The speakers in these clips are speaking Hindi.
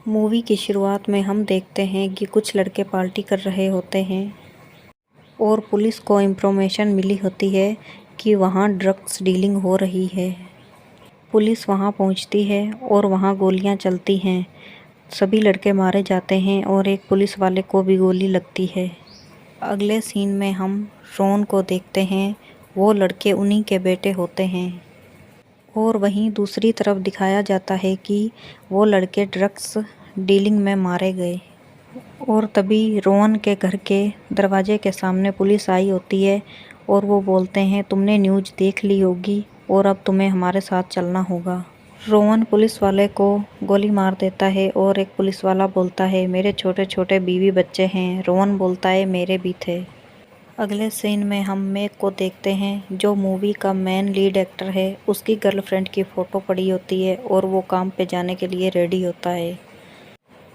मूवी की शुरुआत में हम देखते हैं कि कुछ लड़के पार्टी कर रहे होते हैं और पुलिस को इंफॉर्मेशन मिली होती है कि वहाँ ड्रग्स डीलिंग हो रही है। पुलिस वहाँ पहुँचती है और वहाँ गोलियाँ चलती हैं। सभी लड़के मारे जाते हैं और एक पुलिस वाले को भी गोली लगती है। अगले सीन में हम रॉन को देखते हैं। वो लड़के उन्हीं के बेटे होते हैं और वहीं दूसरी तरफ दिखाया जाता है कि वो लड़के ड्रग्स डीलिंग में मारे गए। और तभी रोहन के घर के दरवाजे के सामने पुलिस आई होती है और वो बोलते हैं तुमने न्यूज़ देख ली होगी और अब तुम्हें हमारे साथ चलना होगा। रोहन पुलिस वाले को गोली मार देता है और एक पुलिस वाला बोलता है मेरे छोटे छोटे बीवी बच्चे हैं। रोहन बोलता है मेरे भी थे। अगले सीन में हम मेग को देखते हैं जो मूवी का मेन लीड एक्टर है। उसकी गर्लफ्रेंड की फ़ोटो पड़ी होती है और वो काम पे जाने के लिए रेडी होता है।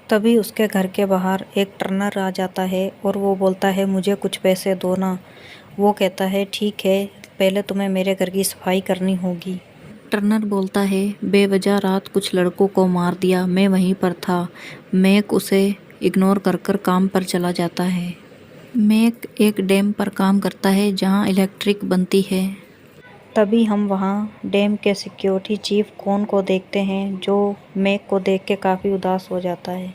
तभी उसके घर के बाहर एक टर्नर आ जाता है और वो बोलता है मुझे कुछ पैसे दो ना। वो कहता है ठीक है, पहले तुम्हें मेरे घर की सफाई करनी होगी। टर्नर बोलता है बेवजह रात कुछ लड़कों को मार दिया, मैं वहीं पर था। मैक उसे इग्नोर कर कर काम पर चला जाता है। मैक एक डैम पर काम करता है जहां इलेक्ट्रिक बनती है। तभी हम वहां डैम के सिक्योरिटी चीफ कॉन को देखते हैं जो मैक को देख के काफ़ी उदास हो जाता है।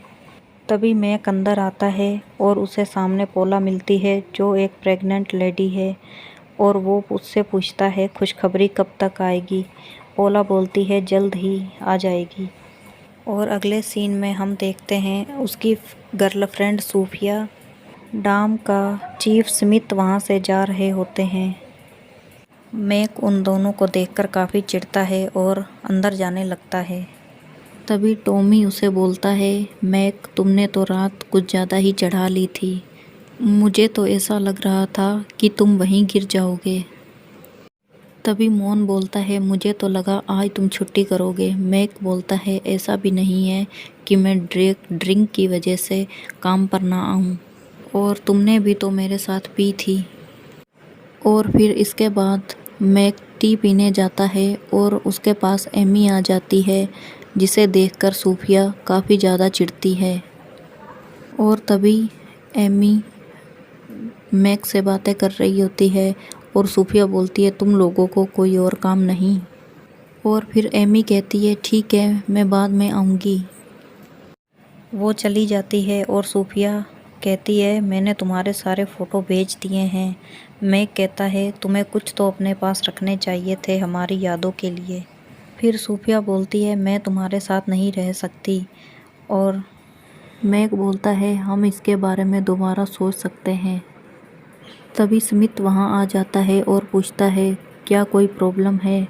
तभी मैक अंदर आता है और उसे सामने पोला मिलती है जो एक प्रेग्नेंट लेडी है और वो उससे पूछता है खुशखबरी कब तक आएगी। पोला बोलती है जल्द ही आ जाएगी। और अगले सीन में हम देखते हैं उसकी गर्लफ्रेंड सूफिया डैम का चीफ स्मिथ वहाँ से जा रहे होते हैं। मैक उन दोनों को देखकर काफ़ी चिढ़ता है और अंदर जाने लगता है। तभी टॉमी उसे बोलता है मैक तुमने तो रात कुछ ज़्यादा ही चढ़ा ली थी, मुझे तो ऐसा लग रहा था कि तुम वहीं गिर जाओगे। तभी मोन बोलता है मुझे तो लगा आज तुम छुट्टी करोगे। मैक बोलता है ऐसा भी नहीं है कि मैं ड्रिंक की वजह से काम पर ना आऊँ, और तुमने भी तो मेरे साथ पी थी। और फिर इसके बाद मैक टी पीने जाता है और उसके पास एमी आ जाती है जिसे देखकर सूफिया काफ़ी ज़्यादा चिढ़ती है। और तभी एमी मैक से बातें कर रही होती है और सूफिया बोलती है तुम लोगों को कोई और काम नहीं। और फिर एमी कहती है ठीक है मैं बाद में आऊँगी। वो चली जाती है और सूफिया कहती है मैंने तुम्हारे सारे फ़ोटो भेज दिए हैं। मैक कहता है तुम्हें कुछ तो अपने पास रखने चाहिए थे हमारी यादों के लिए। फिर सूफिया बोलती है मैं तुम्हारे साथ नहीं रह सकती। और मैक बोलता है हम इसके बारे में दोबारा सोच सकते हैं। तभी स्मिथ वहाँ आ जाता है और पूछता है क्या कोई प्रॉब्लम है।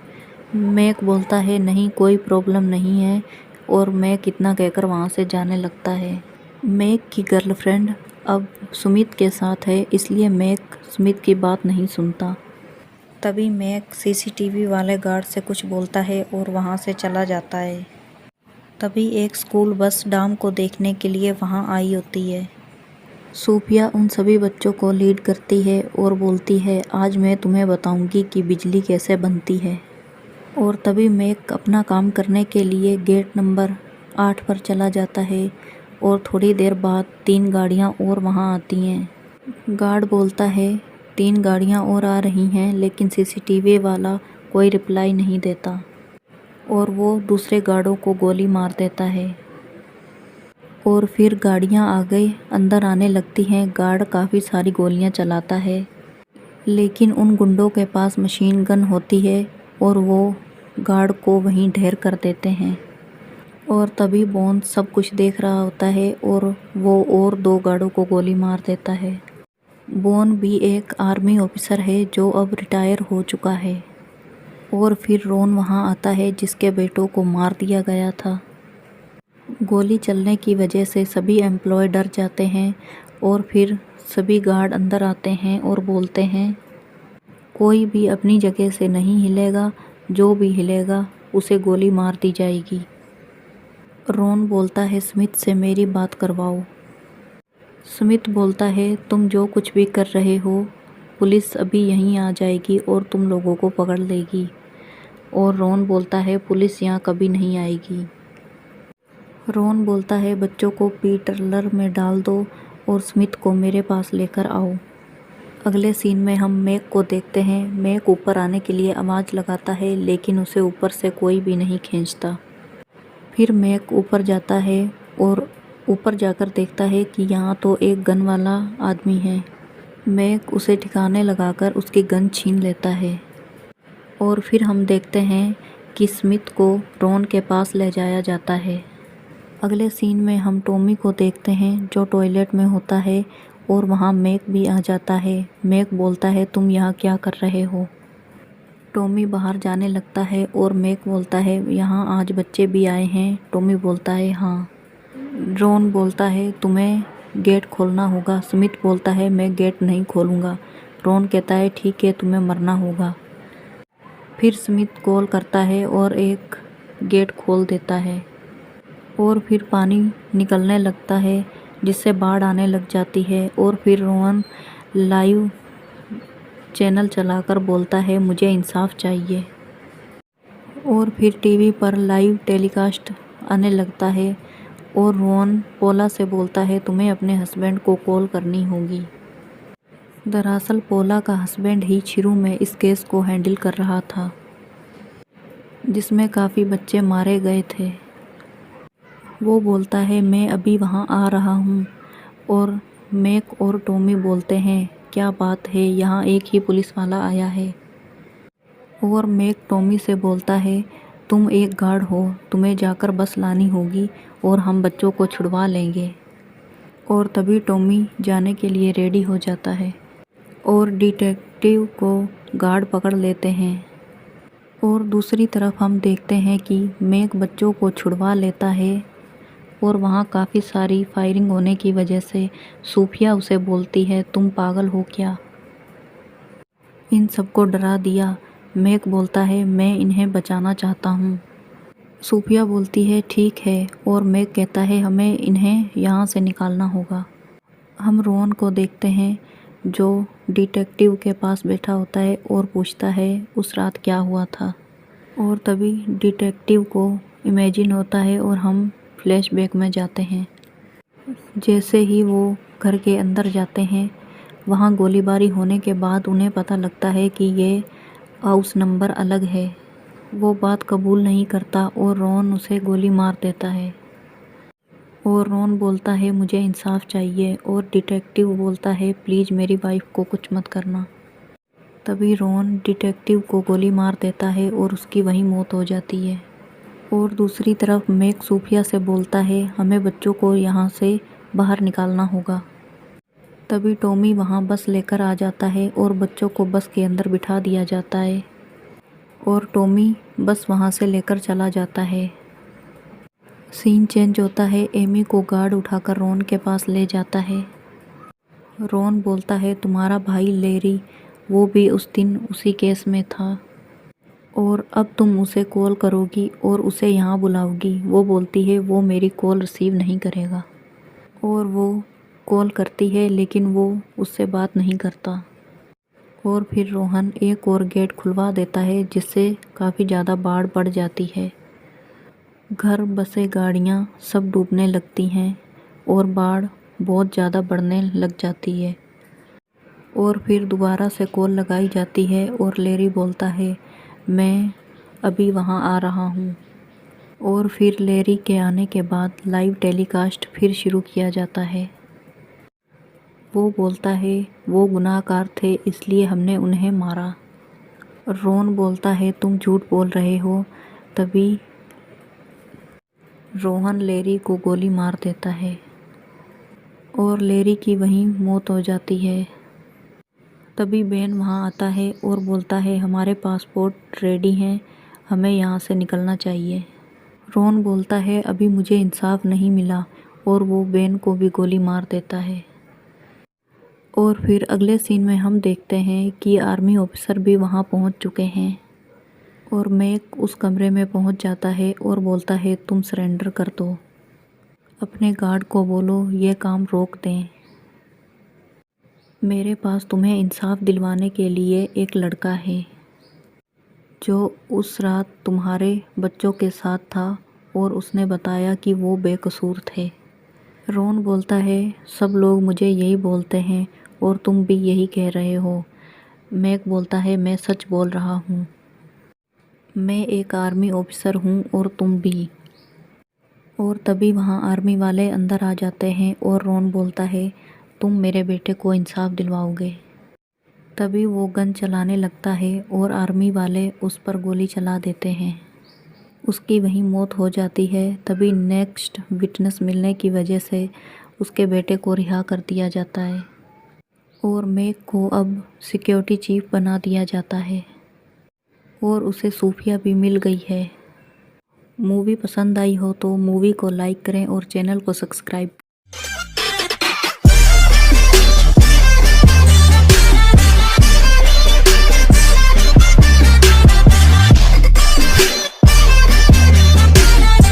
मैक बोलता है नहीं कोई प्रॉब्लम नहीं है, और मैक इतना कहकर वहाँ से जाने लगता है। मैक की गर्लफ्रेंड अब स्मिथ के साथ है इसलिए मैक स्मिथ की बात नहीं सुनता। तभी मैक सीसीटीवी वाले गार्ड से कुछ बोलता है और वहाँ से चला जाता है। तभी एक स्कूल बस डैम को देखने के लिए वहाँ आई होती है। सूफिया उन सभी बच्चों को लीड करती है और बोलती है आज मैं तुम्हें बताऊंगी कि बिजली कैसे बनती है। और तभी मैक अपना काम करने के लिए गेट नंबर 8 पर चला जाता है और थोड़ी देर बाद 3 गाड़ियाँ और वहाँ आती हैं। गार्ड बोलता है 3 गाड़ियाँ और आ रही हैं, लेकिन सीसीटीवी वाला कोई रिप्लाई नहीं देता और वो दूसरे गार्डों को गोली मार देता है। और फिर गाड़ियाँ आ गई अंदर आने लगती हैं। गार्ड काफ़ी सारी गोलियाँ चलाता है, लेकिन उन गुंडों के पास मशीन गन होती है और वो गार्ड को वहीं ढेर कर देते हैं। और तभी बॉन्ड सब कुछ देख रहा होता है और वो और 2 गार्डों को गोली मार देता है। बॉन्ड भी एक आर्मी ऑफिसर है जो अब रिटायर हो चुका है। और फिर रॉन वहाँ आता है जिसके बेटों को मार दिया गया था। गोली चलने की वजह से सभी एम्प्लॉय डर जाते हैं और फिर सभी गार्ड अंदर आते हैं और बोलते हैं कोई भी अपनी जगह से नहीं हिलेगा, जो भी हिलेगा उसे गोली मार दी जाएगी। रॉन बोलता है स्मिथ से मेरी बात करवाओ। स्मिथ बोलता है तुम जो कुछ भी कर रहे हो पुलिस अभी यहीं आ जाएगी और तुम लोगों को पकड़ लेगी। और रॉन बोलता है पुलिस यहाँ कभी नहीं आएगी। रॉन बोलता है बच्चों को पीटरलर में डाल दो और स्मिथ को मेरे पास लेकर आओ। अगले सीन में हम मैक को देखते हैं। मैक ऊपर आने के लिए आवाज़ लगाता है लेकिन उसे ऊपर से कोई भी नहीं खींचता। फिर मैक ऊपर जाता है और ऊपर जाकर देखता है कि यहाँ तो एक गन वाला आदमी है। मैक उसे ठिकाने लगाकर उसकी गन छीन लेता है और फिर हम देखते हैं कि स्मिथ को रॉन के पास ले जाया जाता है। अगले सीन में हम टॉमी को देखते हैं जो टॉयलेट में होता है और वहाँ मैक भी आ जाता है। मैक बोलता है तुम यहाँ क्या कर रहे हो? टॉमी बाहर जाने लगता है और मैक बोलता है यहाँ आज बच्चे भी आए हैं। टॉमी बोलता है हाँ। रॉन बोलता है तुम्हें गेट खोलना होगा। स्मिथ बोलता है मैं गेट नहीं खोलूँगा। रॉन कहता है ठीक है तुम्हें मरना होगा। फिर स्मिथ कॉल करता है और एक गेट खोल देता है और फिर पानी निकलने लगता है जिससे बाढ़ आने लग जाती है। और फिर रोहन लाइव चैनल चलाकर बोलता है मुझे इंसाफ चाहिए। और फिर टीवी पर लाइव टेलीकास्ट आने लगता है और रोहन पोला से बोलता है तुम्हें अपने हस्बैंड को कॉल करनी होगी। दरअसल पोला का हस्बैंड ही शुरू में इस केस को हैंडल कर रहा था जिसमें काफ़ी बच्चे मारे गए थे। वो बोलता है मैं अभी वहाँ आ रहा हूँ और मैक और टॉमी बोलते हैं क्या बात है यहाँ एक ही पुलिस वाला आया है। और मैक टॉमी से बोलता है तुम एक गार्ड हो, तुम्हें जाकर बस लानी होगी और हम बच्चों को छुड़वा लेंगे। और तभी टॉमी जाने के लिए रेडी हो जाता है और डिटेक्टिव को गार्ड पकड़ लेते हैं। और दूसरी तरफ हम देखते हैं कि मैक बच्चों को छुड़वा लेता है और वहाँ काफ़ी सारी फायरिंग होने की वजह से सूफिया उसे बोलती है तुम पागल हो क्या, इन सबको डरा दिया। मैक बोलता है मैं इन्हें बचाना चाहता हूँ। सूफिया बोलती है ठीक है और मैक कहता है हमें इन्हें यहाँ से निकालना होगा। हम रोहन को देखते हैं जो डिटेक्टिव के पास बैठा होता है और पूछता है उस रात क्या हुआ था। और तभी डिटेक्टिव को इमेजिन होता है और हम फ्लैशबैक में जाते हैं। जैसे ही वो घर के अंदर जाते हैं वहाँ गोलीबारी होने के बाद उन्हें पता लगता है कि ये हाउस नंबर अलग है। वो बात कबूल नहीं करता और रॉन उसे गोली मार देता है। और रॉन बोलता है मुझे इंसाफ चाहिए और डिटेक्टिव बोलता है प्लीज़ मेरी वाइफ को कुछ मत करना। तभी रॉन डिटेक्टिव को गोली मार देता है और उसकी वहीं मौत हो जाती है। और दूसरी तरफ मैक सूफिया से बोलता है हमें बच्चों को यहाँ से बाहर निकालना होगा। तभी टॉमी वहाँ बस लेकर आ जाता है और बच्चों को बस के अंदर बिठा दिया जाता है और टॉमी बस वहाँ से लेकर चला जाता है। सीन चेंज होता है। एमी को गार्ड उठाकर रॉन के पास ले जाता है। रॉन बोलता है तुम्हारा भाई लेरी वो भी उस दिन उसी केस में था और अब तुम उसे कॉल करोगी और उसे यहाँ बुलाओगी। वो बोलती है वो मेरी कॉल रिसीव नहीं करेगा और वो कॉल करती है लेकिन वो उससे बात नहीं करता। और फिर रोहन एक और गेट खुलवा देता है जिससे काफ़ी ज़्यादा बाढ़ बढ़ जाती है। घर बसें गाड़ियाँ सब डूबने लगती हैं और बाढ़ बहुत ज़्यादा बढ़ने लग जाती है। और फिर दोबारा से कॉल लगाई जाती है और लेरी बोलता है मैं अभी वहाँ आ रहा हूँ। और फिर लेरी के आने के बाद लाइव टेलीकास्ट फिर शुरू किया जाता है। वो बोलता है वो गुनाहगार थे इसलिए हमने उन्हें मारा। रॉन बोलता है तुम झूठ बोल रहे हो। तभी रोहन लेरी को गोली मार देता है और लेरी की वहीं मौत हो जाती है। तभी बेन वहाँ आता है और बोलता है हमारे पासपोर्ट रेडी हैं, हमें यहाँ से निकलना चाहिए। रॉन बोलता है अभी मुझे इंसाफ नहीं मिला और वो बेन को भी गोली मार देता है। और फिर अगले सीन में हम देखते हैं कि आर्मी ऑफिसर भी वहाँ पहुँच चुके हैं और मैक उस कमरे में पहुँच जाता है और बोलता है तुम सरेंडर कर दो, अपने गार्ड को बोलो ये काम रोक दें। मेरे पास तुम्हें इंसाफ दिलवाने के लिए एक लड़का है जो उस रात तुम्हारे बच्चों के साथ था और उसने बताया कि वो बेकसूर थे। रॉन बोलता है, सब लोग मुझे यही बोलते हैं और तुम भी यही कह रहे हो। मैक बोलता है, मैं सच बोल रहा हूँ। मैं एक आर्मी ऑफिसर हूँ और तुम भी। और तभी वहाँ आर्मी वाले अंदर आ जाते हैं और रॉन बोलता है, तुम मेरे बेटे को इंसाफ दिलवाओगे। तभी वो गन चलाने लगता है और आर्मी वाले उस पर गोली चला देते हैं। उसकी वहीं मौत हो जाती है। तभी नेक्स्ट विटनेस मिलने की वजह से उसके बेटे को रिहा कर दिया जाता है और मैक को अब सिक्योरिटी चीफ बना दिया जाता है और उसे सूफिया भी मिल गई है। मूवी पसंद आई हो तो मूवी को लाइक करें और चैनल को सब्सक्राइब